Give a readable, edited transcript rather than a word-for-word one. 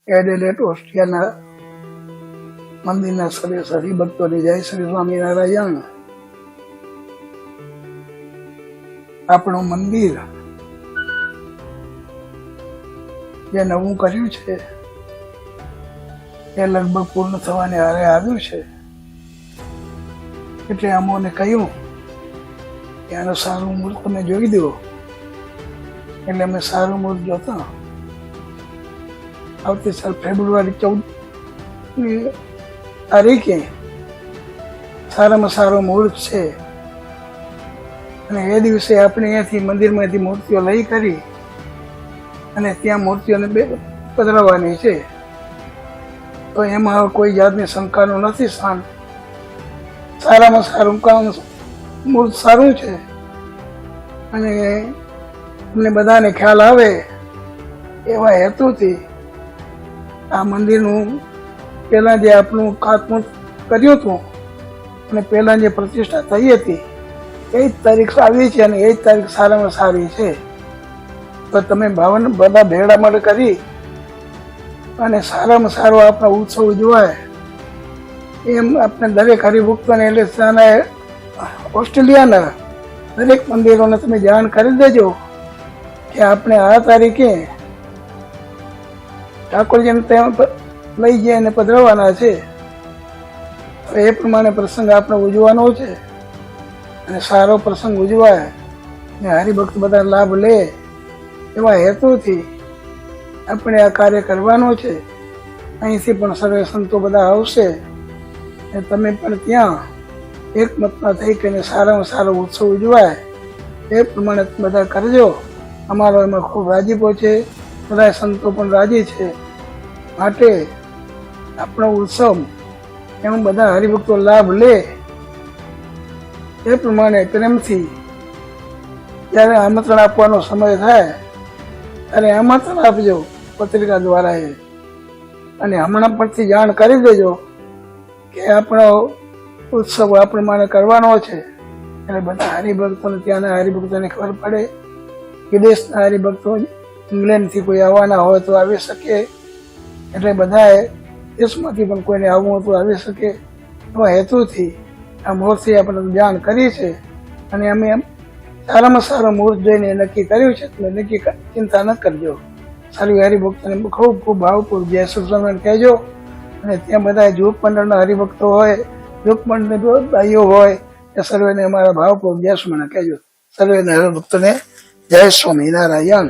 એડેલેટ ઓસ્ટ્રિયાના મંદિરના સર્વે હરિભક્તોને જય શ્રી સ્વામિનારાયણ. આપણું મંદિર જે નવું કર્યું છે એ લગભગ પૂર્ણ થવાને હારે આવ્યું છે. એટલે અમોને કહ્યું કે આનું સારું મુહૂર્ત તમે જોઈ દો. એટલે અમે સારું મુહૂર્ત જોતા આવતી સાલ ફેબ્રુઆરી 14 તારીખે સારામાં સારો મુહૂર્ત છે. અને એ દિવસે આપણે અહીંયાથી મંદિરમાંથી મૂર્તિઓ લઈ કરી અને ત્યાં મૂર્તિઓને પધરાવવાની છે. તો એમાં કોઈ જાતની શંકાનું નથી સ્થાન. સારામાં સારું કામ મુહૂર્ત સારું છે. અને અમને બધાને ખ્યાલ આવે એવા હેતુથી આ મંદિરનું પહેલાં જે આપણું ખાતમુહૂર્ત કર્યું હતું અને પહેલાં જે પ્રતિષ્ઠા થઈ હતી એ જ તારીખ આવી છે અને એ જ તારીખ સારામાં સારી છે. તો તમે બધા ભેળા મળ કરી અને સારામાં સારો આપણા ઉત્સવ ઉજવાય એમ આપણે દરેક હરિભક્તોને એટલે ત્યાંના ઓસ્ટ્રેલિયાના દરેક મંદિરોને તમે જાણ કરી દેજો કે આપણે આ તારીખે ઠાકોરજીને ત્યાં લઈ જઈ અને પધરાવવાના છે. એ પ્રમાણે પ્રસંગ આપણે ઉજવાનો છે અને સારો પ્રસંગ ઉજવાય ને હરિભક્ત બધા લાભ લે એવા હેતુથી આપણે આ કાર્ય કરવાનો છે. અહીંથી પણ સર્વે સંતો બધા આવશે અને તમે પણ ત્યાં એકમતમાં થઈ કરીને સારામાં સારો ઉત્સવ ઉજવાય એ પ્રમાણે બધા કરજો. અમારો એમાં ખૂબ રાજીપો છે. બધા સંતો પણ રાજી છે. માટે આપણો ઉત્સવ એમાં બધા હરિભક્તો લાભ લે એ પ્રમાણે પ્રેમથી જ્યારે આમંત્રણ આપવાનો સમય થાય ત્યારે આમંત્રણ આપજો પત્રિકા દ્વારા એ. અને હમણાં પરથી જાણ કરી દેજો કે આપણો ઉત્સવ આ પ્રમાણે કરવાનો છે. એટલે બધા હરિભક્તોને ત્યાંના હરિભક્તોને ખબર પડે. વિદેશના હરિભક્તો ઇંગ્લેન્ડથી કોઈ આવવાના હોય તો આવી શકે. એટલે બધાએ દેશમાંથી પણ કોઈને આવવું હોય તો આવી શકે એવા હેતુથી આ મુહૂર્તથી આપણે જાણ કરી છે. અને અમે સારામાં સારો મુહૂર્ત જોઈને નક્કી કર્યું છે. તમે નક્કી ચિંતા ન કરજો. સારી હરિભક્તોને ખૂબ ખૂબ ભાવપૂર્વક જય શ્રી સ્વામિનારાયણ કહેજો. અને ત્યાં બધા જૂપ મંડળના હરિભક્તો હોય, જૂપ મંડળ ભાઈઓ હોય એ સર્વેને અમારા ભાવપૂર્વક જય સ્વામિનારાયણ કહેજો. સર્વેને હરિભક્તોને જય સ્વામિનારાયણ.